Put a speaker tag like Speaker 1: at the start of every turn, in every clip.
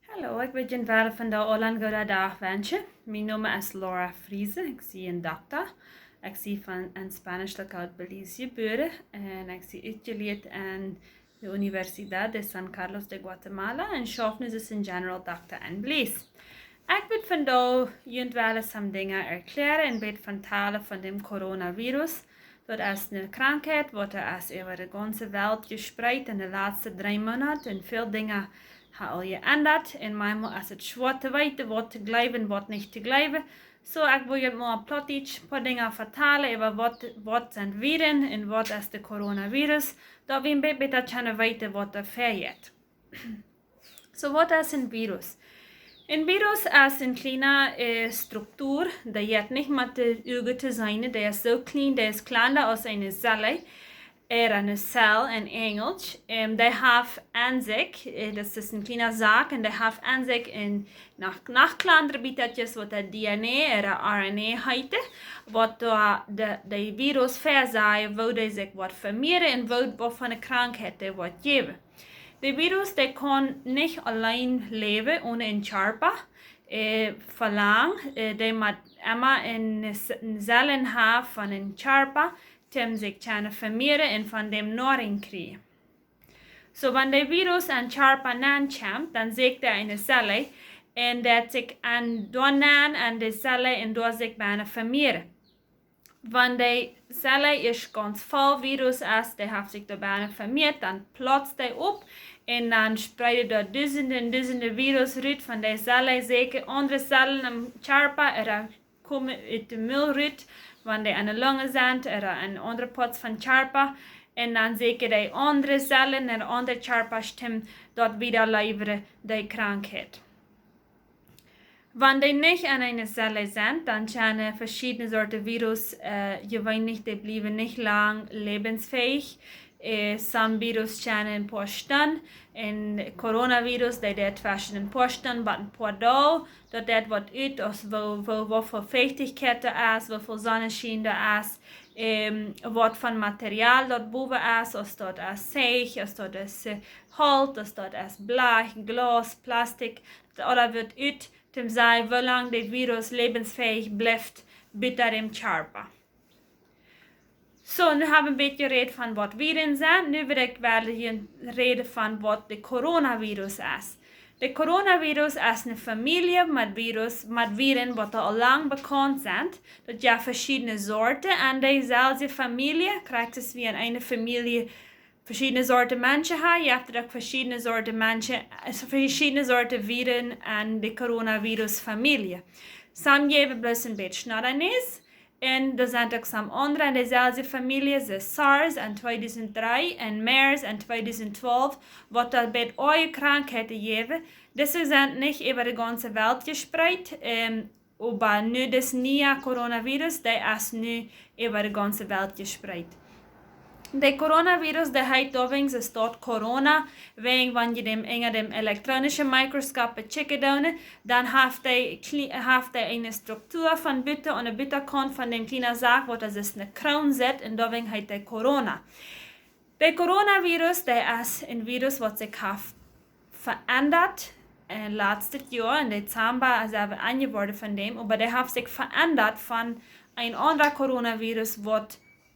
Speaker 1: Hallo, ik ben Jan van de Holland Dagwensje. Mijn naam is Friesen. Ik zie een dokter. Ik zie van een Spanisch uit Belize geboren en ik zie uitgeleerd aan de Universidad de San Carlos de Guatemala en schaf nu dus een general doctor in Belize. Ik wil vandaag jullie wel eens some dingen erklären en wil vertalen van dem coronavirus. Dat is een krankheid wat is over de ganze wereld gespreid in de laatste 3 maanden en veel dingen al geändert. En manchmal is het schwer te weten wat te geloven en wat niet te geloven. So, ik wil je maar Plautdietsch een paar dingen vertellen over wat zijn viren en wat is de coronavirus. Dat we een beetje beter kunnen weten wat er vergeet. So, wat is een virus? Een virus is een kleine structuur. Dat je niet met de ogen te zijn. Dat is zo klein, dat is kleiner als een cel. Een cel in Engels. Die heeft aan zich, dat is een kleine zaak, en die heeft aan zich nog kleinere bietetjes wat het DNA en RNA heet, wat de virus verzaaien, waar die zich wat vermeerderen en wat van de krankheid wat geven. De virus kan niet alleen leven ohne een charpa. Verlang, die moet immer een cellen hebben van een charpa, om zich kunnen vermeerderen en van dem naring krijgen. So, wenn der virus an charpa nankommt, dann zegt er eine Zelle en dat zich aan de cellen en door zich bijna vermeerderen. Wenn die Zelle is ganz voll virus is, die heeft zich daar bijna vermeerd, dan plotst die op en dan spreiden er duizenden virus uit van die cellen, zeker andere cellen am charpa, er komen uit de mul uit, wanneer die aan de longen zijn, er een andere pot van charpa, en dan zeker die andere cellen en andere charpa stem dat wieder leveren die krankheid. Wanneer die niet aan een cel zijn, dan zijn verschillende soorten virus, gewöhnlich, die blijven niet lang levensfähig. Some virus zijn een paar stunden, en coronavirus, die deed tussen een paar stunden, maar een paar dagen, dat deed wat uit, als hoeveel feuchtigheid er is, hoeveel zonneschijn er is, wat van materiaal dat boven is, als dat is zeeg, als dat is hout, als dat is blech, glas, plastic, dat wordt uit, om zeggen hoe lang dit virus levensfähig blijft binnen dem charpa. So, nu hebben we een beetje reden van wat viren zijn. Nu wil ik wel hier reden van wat de coronavirus is. De coronavirus is een familie met viren wat al lang bekend zijn. Dat je verschillende soorten en dezelfde familie krijgt es wie in een familie verschillende soorten mensen hebben. Je hebt ook verschillende soorten mensen, verschillende soorten viren en de coronavirus familie. Some geven bloos een beetje snoddernis. En er zijn ook some andere in dezelfde familie, de SARS in 2003 en MERS in 2012, wat dat bij alle krankheden geven. Deze zijn niet over de ganze wereld gespreid, maar nu das nieuwe coronavirus, die is nu over de ganze wereld gespreid. De coronavirus, die heet overigens, es staat corona, wanneer je dem elektronische microscoop checken, dan heeft hij een structuur van buiten, aan de buitenkant van de kleine zaak, wat is een kroon zet, en daarom heet hij corona. De coronavirus, die is een virus wat zich heeft veranderd, en laatste jaar, in december, is er aangeworden van dem, maar die heeft zich veranderd van een ander coronavirus,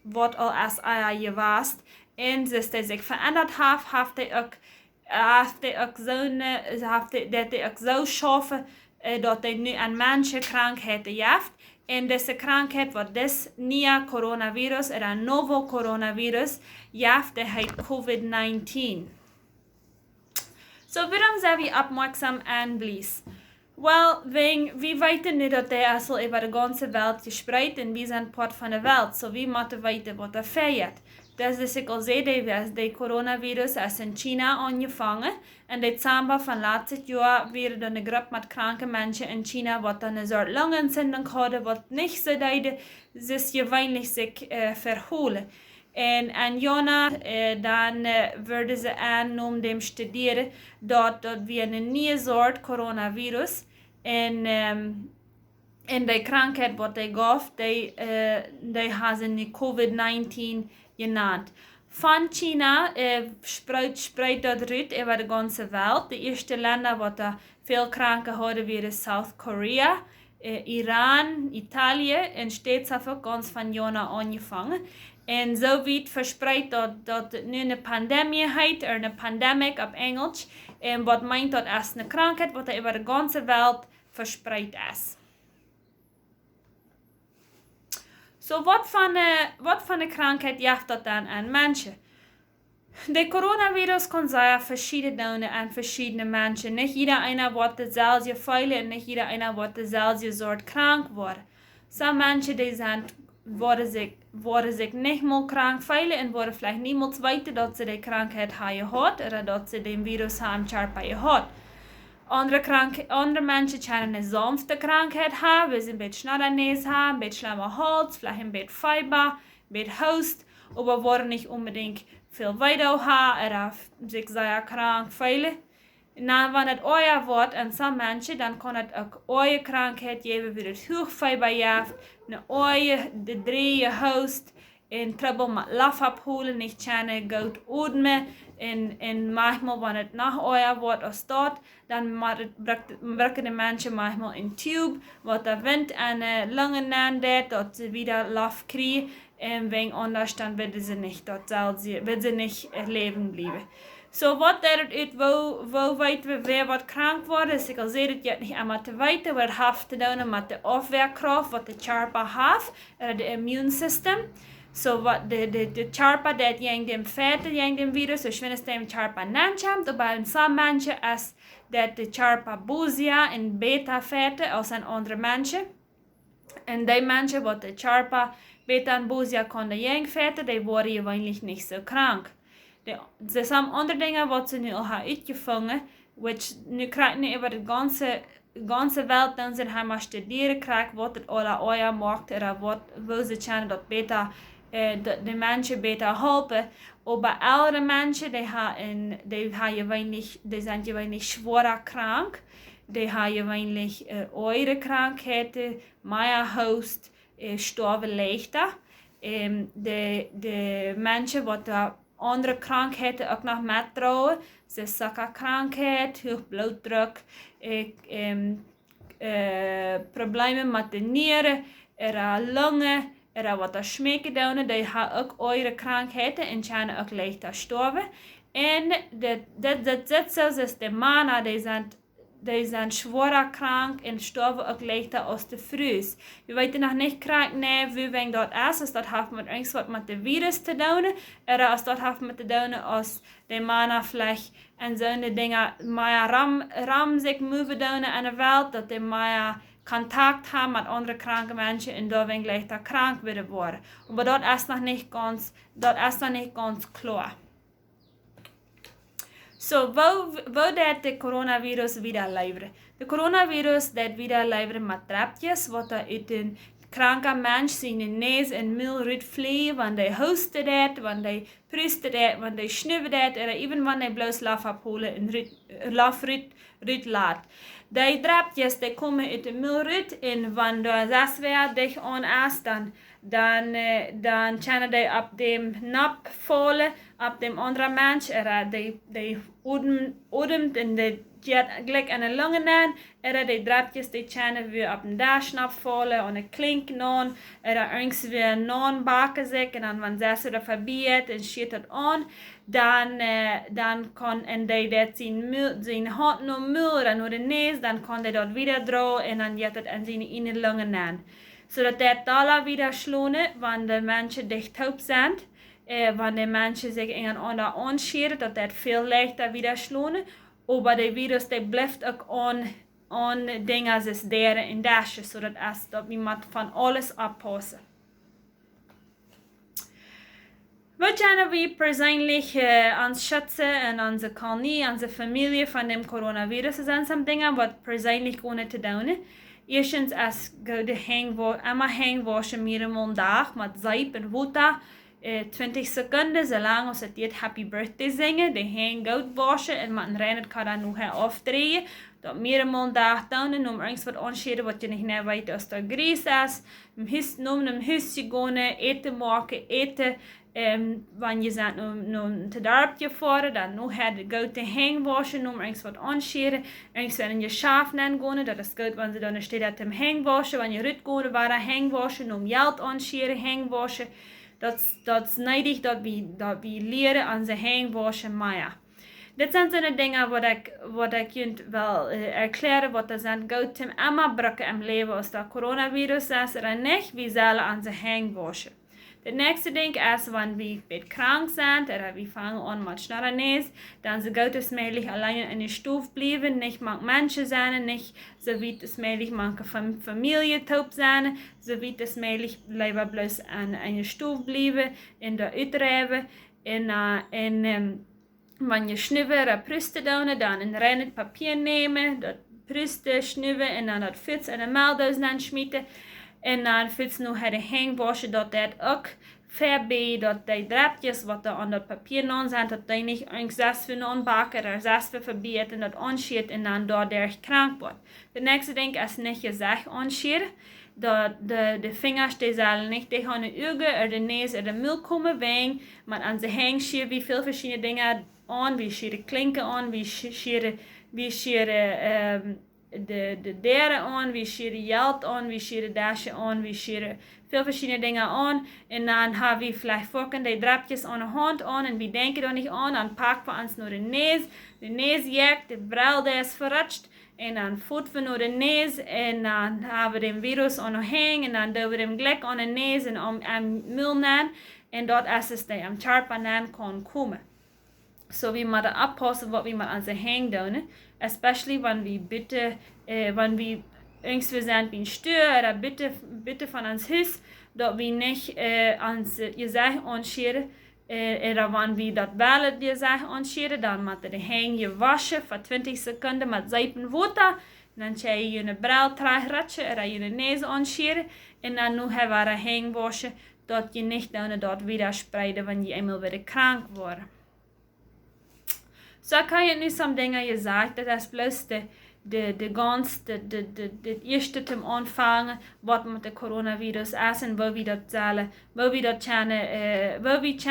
Speaker 1: wat al als geweest. En dus dat zich veranderd heeft hij ook zo schaffen dat hij nu aan manche krankheden heeft. En deze krankheid wat this nieuwe coronavirus, een novo coronavirus, heeft, dat heet COVID-19. So, waarom zijn we opmerksam aan Belize? Well, we weten nu dat hij is al over de ganze wereld gespreid en we zijn part van de wereld. So, we moeten weten wat er vergeet. Dus is ik al zei, de coronavirus is in China aangevangen. In december van laatste jaar werd er een groep met kranke mensen in China wat een soort longenentzündung hadden, wat niet zo deed, dus gewöhnlich zich verholen. En in Jona, dan werden ze aan om studeren dat we een nieuwe soort coronavirus en de krankheid wat hij gaf, die hebben ze nu COVID-19 genannt. Von China spreidt dort rüt über die ganze Welt. Die ersten Länder, wo da viel Kranke haben, wären South Korea, Iran, Italien und steht einfach ganz von Jona angefangen. Und so wird verspreit dat nu eine Pandemie heet, oder eine Pandemic op Englisch, wat meint dat als eine Krankheit, wat über die ganze Welt verspreit ist. So, wat van eine Krankheit jaagt dat dan aan Menschen? De coronavirus kan sehr verschiedene doen aan verschiedene Menschen. Nicht jeder einer wordt dezelfde feilen en nicht jeder einer wordt dezelfde soort krank worden. Some Menschen die worden sich nicht mal krank feilen en worden vielleicht niemals weten dat ze die Krankheit haben oder dat ze den Virus haben gehad. Andere Menschen können eine sanfte Krankheit haben, weil sie ein bisschen Schnatternäs haben, ein bisschen schlimmer Hals, vielleicht ein bisschen Fieber, ein bisschen Host, aber wollen nicht unbedingt viel weiter haben oder sich sehr krank fühlen. Na, wenn es euer Wort an some Menschen, dann kann es auch eure Krankheit geben, wie das Hochfieber jaft, eine eure, die dreie Host, in Trouble mit Luft abholen, nicht gerne gut atmen, und manchmal, wenn es nach euer Wort aussteht, dann brauchen die Menschen manchmal ein Tube, wo der Wind an den Lungen nimmt, dass sie wieder Luft kriegen, wegen anders dann wird sie nicht leben bleiben. So, was wo weit wer wat krank wordt, dus ik al zei dat je het niet allemaal te weten, wat heeft te doen met de afweerkracht, wat de charpa heeft, de immuunsystem. So, wat de charpa dat jeng dem fete, jeng dem virus, dus wenn es dem charpa nanchamt, aber in some mensen is dat de charpa bozia en beta fete als een andere mensen. En die mensen wat de charpa beta en bozia konden jeng fete, die worden gewöhnlich nicht so krank. Er zijn andere dingen wat ze nu al hebben uitgevangen, which nu krijgt nu over de ganze Welt, dan ze gaan maar studeren krijgen wat het al ooit maakt, en wo ze kunnen dat beter, de mensen beter helpen. Maar oudere mensen, die zijn gewöhnlich schwerer krank, die hebben gewöhnlich eure Krankheiten, meer host, sterven leichter. De mensen wat andere Krankheiten ook nog metrouwen, zoals Sakkerkrankheid, hoog bloeddruk, problemen met de nieren, longen, wat schmecken doen, die hebben ook eure Krankheiten en kunnen ook leichter sterven. En dat zit zo, zoals de mannen, die zijn schwerer krank en sterven ook leichter als de vrouwen. We weten nog niet krank, nee, wie dat is, als dat heeft met iets wat met de virus te doen, of als dat heeft met te doen als de mannen vielleicht en zo'n dingen meer ram zich moeven doen in de wereld, dat die meer contact hebben met andere kranke mensen en daardoor leichter krank willen worden. Maar dat is nog niet ganz klar. So, wo dat de coronavirus wieder leveren? De coronavirus dat wieder leveren met drapjes, wat er uit een kranke mens zijn neus en mul uitvliegen, wanneer hij hosten dat, wanneer hij prusten dat, wanneer hij snuiven dat, en even wanneer hij bloos laf abholen en laf laat. Die drapjes die komen uit de mul uit en wanneer das weer dicht aan is, dan kunnen die op dem nap vallen, op dem andere mens, die ademt en die gaat gelijk aan de longen aan, die drapjes die kunnen weer op een dasnap vallen, en een klink non, ergens weer non bakken zich, en dan wanneer ze er voorbij en schiet het aan, dan kan en die dat zijn hand nog mul, en door de neus, dan kan die dat weer draaien, en dan gaat het aan zijn in de longen aan. Zodat dat alle wieder schlonen, wanneer de mensen dichthoop zijn, wanneer mensen zich in een ander aanscheren, dat veel leichter wieder schlonen. Maar de virus die blijft ook aan dingen zoals deren en dasjes, zodat we moet van alles oppassen. We kunnen we persoonlijk ons schützen en onze kolonie, onze familie van dem coronavirus. Dat zijn some dingen wat persoonlijk kunnen te doen. Eerstens is einmal hangwaschen mehrmals am dag met zeep en water. 20 seconden, zolang als het dit happy birthday zingen. De hang goed waschen en met een reiner kan dan nog afdraaien. Dat mehrmals am dag doen en om ergens wat aanscheren wat je niet weet als dat gries is. Om een huisje gaan, eten maken, wanneer je zegt nu te dorp je voeren, dan nu had je goed te hang waschen, nu eens wat aanscheren, eens wenn je schaaf nen gaan, dat is goed, wanneer ze dan steht dat hem hang waschen, wanneer je rut gaan, waar hang waschen, nu geld aanscheren, hang waschen, dat is neidig dat we leren aan ze hang waschen, maar ja. Dit zijn de dingen wat ik je wil erklären, wat er zijn goed te immer brukken im leven als dat coronavirus is, en niet, we zullen aan ze hang waschen. Het nächste ding is, wanneer we krank zijn, oder we vangen aan met schnarrenees, dan ze goed is möglich allein in de stoef blijven, niet met mensen zijn, niet zo wie het möglich manche familie top zijn, zo wie het möglich blijven bloos in de stoef blijven, in de uitrijven, wanneer je snuiven en prusten doen, dan een rein papier nemen, dat prusten, snuiven en dan dat fiets en de meldhuis dan schmieten. En dan fiets nu het hang waschen, dat ook voorbij, dat die draadjes wat er aan dat papier aan zijn, dat die niet eens 6 voor aanbakken, of 6 voor verbieden, dat aanschiet en dan daardoor krank wordt. De nächste ding is niet je zeg aanscheren, dat de vingers die zullen niet tegen de ogen, of de neus, of de mul komen wegen, maar aan de hang schieren we veel verschillende dingen aan, we schieren klinken aan, we schieren de deuren aan, we schieren geld aan, we schieren dasje aan, we schieren veel verschillende dingen aan. En dan hebben we vielleicht vorken die drapjes aan de hand aan en we denken er niet aan. Dan pakken we ons naar de neus jagt, de bril die is verrutscht. En dan voeten we naar de neus en dan hebben we de virus aan de hang en dan doen we hem gelijk aan de neus en aan mul aan. En dat is het die am charpen aan kan komen. So we moeten oppassen wat we met onze hang doen, especially wanneer we irgendwo zijn bij een stuur, oder bitte van ons huis, dat we niet ons gezicht aanscheren, oder wanneer we dat wel het gezicht aanscheren, dan moeten de hang je waschen voor 20 seconden met zuipen water, dan ga je je bril terugratschen, oder je neus aanscheren, en dan nu hebben we de hang waschen, dat je niet dat weer spreiden wanneer je eenmaal weer krank wordt. So kan je nu soms dingen gezegd, dat is plus de eerste te aanvangen, wat met de coronavirus is en waar we dat zullen, waar we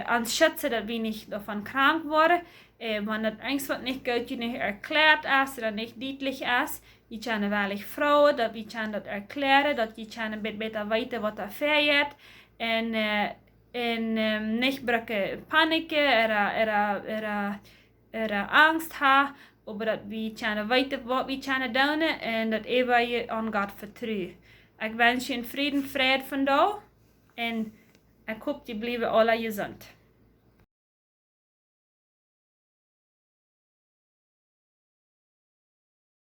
Speaker 1: aan schützen, dat we niet daarvan krank worden. Wanneer het eens wat niet goed niet erklärt is, dat niet duidelijk is, je kan wel vrouwen, dat we dat erklären, dat je kan beter weten wat er vergeet. En niet breken panieken, angst hebben, maar dat we kunnen weten wat we kunnen doen en dat even je aan God vertrouwen. Ik wens je een vrede vandaag en ik hoop je blijven alle gezond.